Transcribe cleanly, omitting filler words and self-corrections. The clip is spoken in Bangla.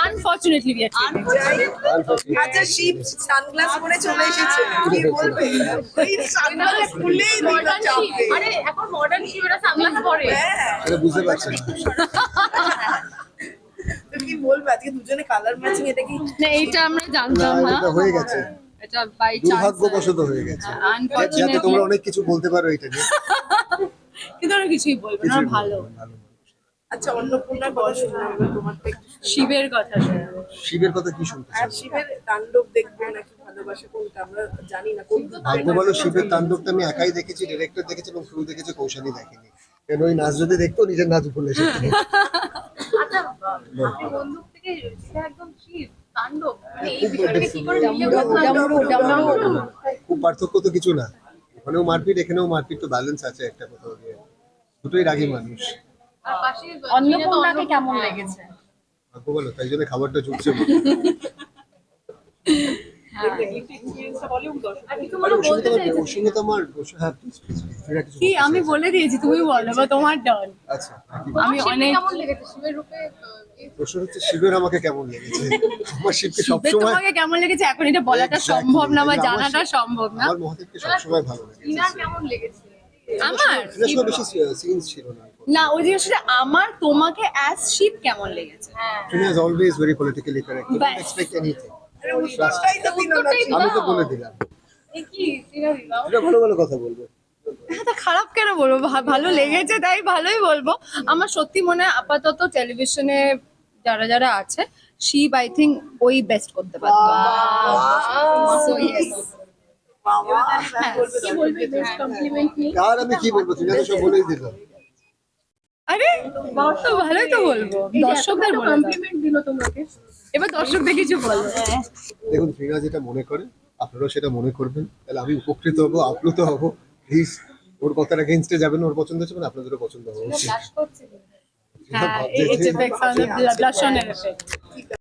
Unfortunately, we are cheating. আচ্ছা শিব সানগ্লাস পরে চলে এসেছে কি বলবে এই সানগ্লাস খুলেই দিল চাপে আরে এখন মডার্ন শিবরা সানগ্লাস পরে। এটা বুঝতে পারছি না। তো কি বলবে আজকে দুজনে কালার ম্যাচিং এটা কি না এইটা আমরা জানতাম না, এটা হয়ে গেছে, এটা বাই চান্স দুর্ভাগ্যবশত হয়ে গেছে। যাতে আনফরচুনেটলি, তোমরা অনেক কিছু বলতে পারো এটা নিয়ে। কিন্তু ওরা কিছুই বলবে না, ওরা ভালো। আচ্ছা অন্নপূর্ণার কথা শুনলাম এবার তোমার থেকে শিবের কথা শোনাবো। শিবের কথা কি শুনতে আর চাও? শিবের তাণ্ডব দেখবে নাকি ভালোবাসা কোনটা আমরা জানি না কোন ভাগ্য ভালো শিবের তাণ্ডবটা আমি একাই দেখেছি, ডিরেক্টর দেখেছি এবং শুরু দেখেছি, কৌশালী দেখেনি। কেন ওই নাচ যদি দেখতো নিজের নাচ ভুলে যেত। আচ্ছা আপনি বন্দুক থেকে সে একদম শিব তাণ্ডব, মানে এই খুব বিষয়টাকে কি করে different। মিলিয়ে বললাম? খুব পার্থক্য তো কিছু না, ওখানেও মারপিট এখানেও মারপিট, তো ব্যালেন্স আছে একটা কোথাও গিয়ে, দুটোই রাগী মানুষ। আর পাশে অন্নপূর্ণাকে কেমন লেগেছে? ভাগ্য ভালো, তাই জন্য খাবারটা জুটছে। আর কিছু মনে বলতে চাইছে? ওর সঙ্গে তো আমার হ্যাঁ please, please, কিছু কি বলতে আমি চাই। বলে দিয়েছি, তুমি বলো বা তোমার টার্ন। আচ্ছা আমি অনেক কেমন লেগেছে শিবের রূপে? প্রশ্ন হচ্ছে শিবের আমাকে কেমন লেগেছে। আমার শিবকে শিবের সবসময়, তোমাকে কেমন লেগেছে এখন এটা বলাটা Exactly, সম্ভব না বা আমার জানাটা সম্ভব না। আমার মহাদেবকে সবসময় ভালো লেগেছে। ইনার কেমন লেগেছে? আমার এটার সঙ্গে বেশি সিনস ছিল না। না ওই জিনিসটা আমার তোমাকে অ্যাজ শিব কেমন লেগেছে? Trina is always very politically correct. You don't Bas. expect anything. আরে উত্তরটাই তো দিল না আমি তো বলে দিলাম, এ কি সিনা দিলাম? এটা ভালো ভালো কথা বলবে। হ্যাঁ তা খারাপ কেন বলবো, ভালো লেগেছে তাই ভালোই বলবো। আমার সত্যি মনে হয় আপাতত টেলিভিশনে যারা যারা আছে শিব আই থিঙ্ক ওই বেস্ট করতে পারতো। সো ইয়েস, কি বলবি বেস্ট কমপ্লিমেন্ট নিয়ে? আর আমি কি বলবো, তুমি তো সব বলেই দিল। আরে তো ভালোই তো বলবো, দর্শকদের বলে দাও। কমপ্লিমেন্ট দিল তোমাকে। এবার দর্শকদের কিছু বলো। দেখুন ফিনা যেটা মনে করে আপনারাও সেটা মনে করবেন, তাহলে আমি উপকৃত হবো, আপ্লুত হবো। প্লিজ ওর কথার এগেইনস্টে যাবেন, ওর পছন্দ হচ্ছে না আপনাদেরও পছন্দ হওয়া উচিত। ক্লাস করছে। হ্যাঁ, it affects on the blush on effect.